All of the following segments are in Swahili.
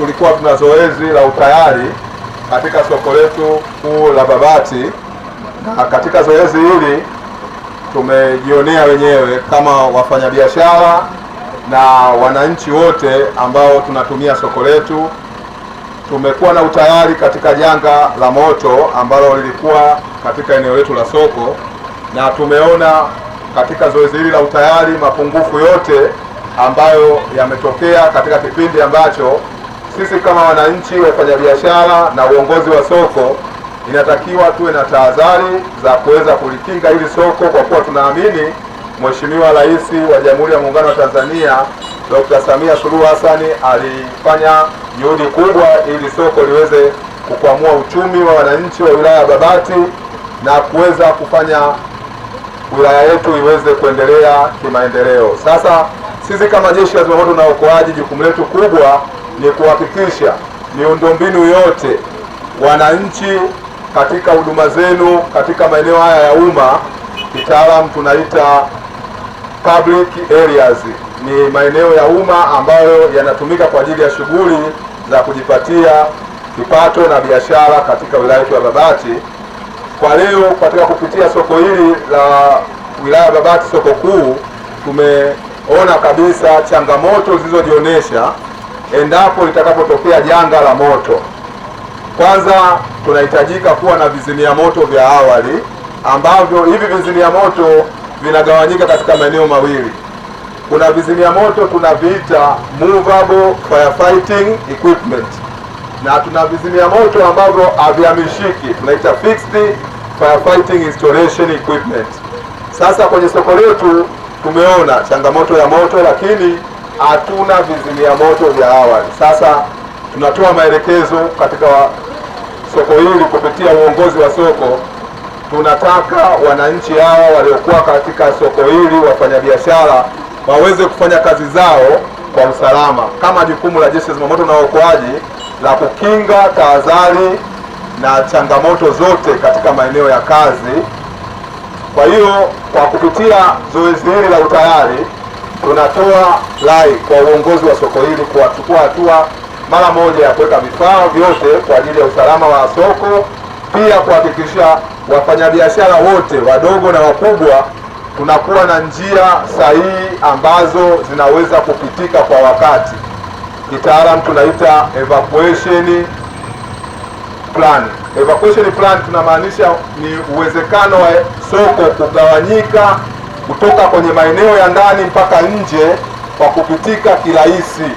tulikuwa tuna zoezi la utayari katika soko letu kuu la Babati, na katika zoezi hili tumejionea wenyewe kama wafanyabiashara na wananchi wote ambao tunatumia soko letu. Tumekuwa na utayari katika janga la moto ambalo lilikuwa katika eneo letu la soko, na tumeona katika zoezi hili la utayari mapungufu yote ambayo yametokea katika kipindi ambacho sisi kama wananchi, wafanyabiashara na uongozi wa soko inatakiwa tuwe na tahadhari za kuweza kulikinga hili soko, kwa kuwa tunaamini Mheshimiwa Rais wa Jamhuri ya Muungano wa Tanzania Dr. Samia Suluhu Hassan alifanya juhudi kubwa ili soko liweze kukwamua uchumi wa wananchi wa wilaya ya Babati na kuweza kufanya wilaya yetu iweze kuendelea kimaendeleo. Sasa sisi kama Jeshi la Zimamoto na Uokoaji, jukumu letu kubwa ni kuhakikisha miundombinu yote, wananchi katika huduma zenu katika maeneo haya ya umma, kitaalamu tunaita public areas, ni maeneo ya umma ambayo yanatumika kwa ajili ya shughuli za kujipatia kipato na biashara katika wilaya yetu ya Babati. Kwa leo katika kupitia soko hili la wilaya ya Babati, soko kuu, tumeona kabisa changamoto zilizojionyesha endapo litakapotokea janga la moto. Kwanza tunahitajika kuwa na vizimia moto vya awali, ambavyo hivi vizimia moto vinagawanyika katika maeneo mawili. Kuna vizimia moto tunaviita movable firefighting equipment, na tuna vizimia moto ambavyo havihamishiki tunaita fixed firefighting installation equipment. Sasa kwenye soko letu tumeona changamoto ya moto, lakini hatuna vizimia moto vya awali. Sasa tunatoa maelekezo katika soko hili kupitia uongozi wa soko. Tunataka wananchi hawa waliokuwa katika soko hili, wafanyabiashara, waweze kufanya kazi zao kwa usalama kama jukumu la Jeshi la Zimamoto na Uokoaji la kukinga, tahadhari na changamoto zote katika maeneo ya kazi. Kwa hiyo kwa kupitia zoezi hili la utayari, tunatoa rai kwa uongozi wa soko hili kuchukua hatua mara moja ya kuweka vifaa vyote kwa ajili ya usalama wa soko, pia kuhakikisha wafanyabiashara wote wadogo na wakubwa tunakuwa na njia sahihi ambazo zinaweza kupitika kwa wakati. Kitaalamu tunaita evacuation plan. Evacuation plan tunamaanisha ni uwezekano wa soko kugawanyika kutoka kwenye maeneo ya ndani mpaka nje kwa kupitika kirahisi.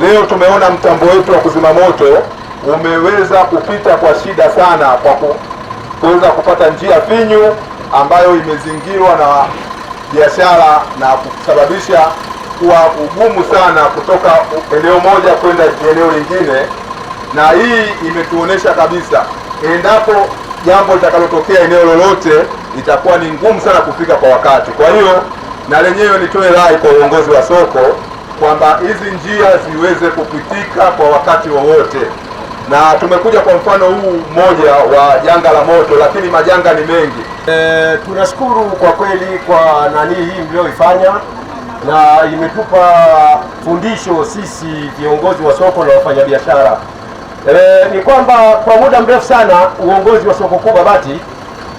Leo tumeona mtambo wetu wa kuzima moto umeweza kupita kwa shida sana kwa kuweza kupata njia finyu ambayo imezingirwa na biashara na kusababisha kuwa ugumu sana kutoka eneo moja kwenda eneo lingine, na hii imetuonesha kabisa endapo jambo litakalotokea eneo lolote itakuwa ni ngumu sana kufika kwa wakati. Kwa hiyo na lenyewe nitoe rai kwa uongozi wa soko kwamba hizi njia ziweze kupitika kwa wakati wowote, na tumekuja kwa mfano huu mmoja wa janga la moto, lakini majanga ni mengi. Tunashukuru kwa kweli kwa hii mlioifanya, na imetupa fundisho sisi viongozi wa soko na wafanyabiashara. Ni kwamba kwa muda mrefu sana uongozi wa soko kuu Babati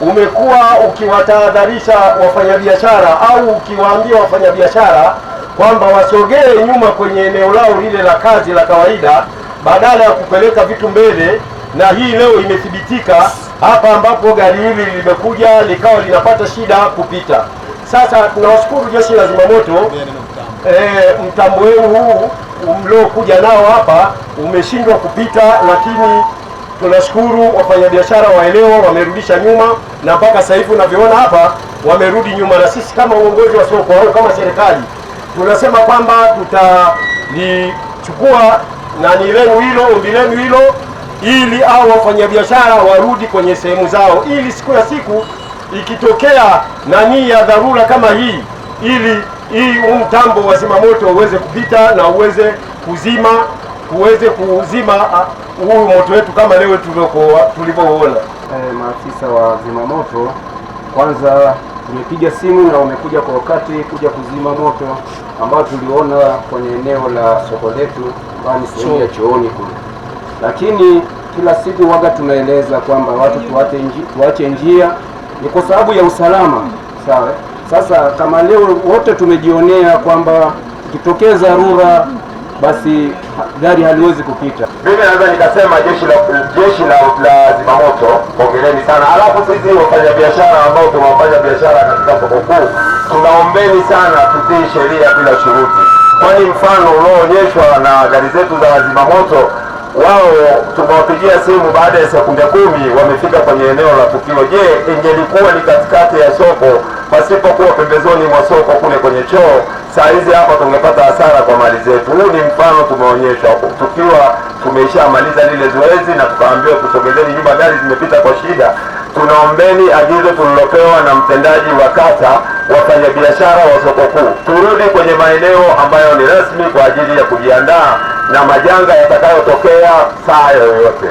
umekuwa ukiwatahadharisha wafanyabiashara au ukiwaambia wafanyabiashara kwamba wasogee nyuma kwenye eneo lao lile la kazi la kawaida badala ya kupeleka vitu mbele, na hii leo imethibitika hapa ambapo gari hili limekuja likawa linapata shida kupita. Sasa tunawashukuru Jeshi la Zimamoto, mtambo wenu huu mliokuja nao hapa umeshindwa kupita, lakini tunashukuru wafanyabiashara waelewa, wamerudisha nyuma, na mpaka sasa hivi unavyoona hapa wamerudi nyuma, na sisi kama uongozi wa soko au kama serikali tunasema kwamba tutalichukua ombi lenu hilo ili au wafanyabiashara warudi kwenye sehemu zao, ili siku ya siku ikitokea ya dharura kama hii, ili mtambo wa zimamoto uweze kupita na uweze kuzima huu moto wetu kama leo tulivyoona. Maafisa wa zimamoto kwanza tumepiga simu na wamekuja kwa wakati kuja kuzima moto ambao tuliona kwenye eneo la soko letu ambayo ni sehemu ya chooni kule, lakini kila siku waga tunaeleza kwamba watu tuache njia, ni kwa sababu ya usalama. Sawa. Sasa kama leo wote tumejionea kwamba ikitokea dharura basi gari haliwezi kupita. Mimi naweza nikasema jeshi la zimamoto, hongereni sana. Alafu sisi wafanyabiashara ambao tunafanya biashara katika soko kuu, tunaombeni sana tutii sheria bila shuruti, kwani mfano unaoonyeshwa na gari zetu za zimamoto, wao tumewapigia simu baada ya sekunde 10 wamefika kwenye eneo la tukio. Je, ingelikuwa ni katikati ya soko pasipokuwa pembezoni mwa soko kule kwenye choo, saa hizi hapa tungepata hasara kwa mali zetu. Huu ni mfano tumeonyeshwa tukiwa tumeshamaliza lile zoezi na tukaambiwa tusogezeni nyuma, gari zimepita kwa shida. Tunaombeni agizo tulilopewa na mtendaji wa kata, wafanyabiashara wa soko kuu, turudi kwenye maeneo ambayo ni rasmi kwa ajili ya kujiandaa na majanga yatakayotokea saa yoyote.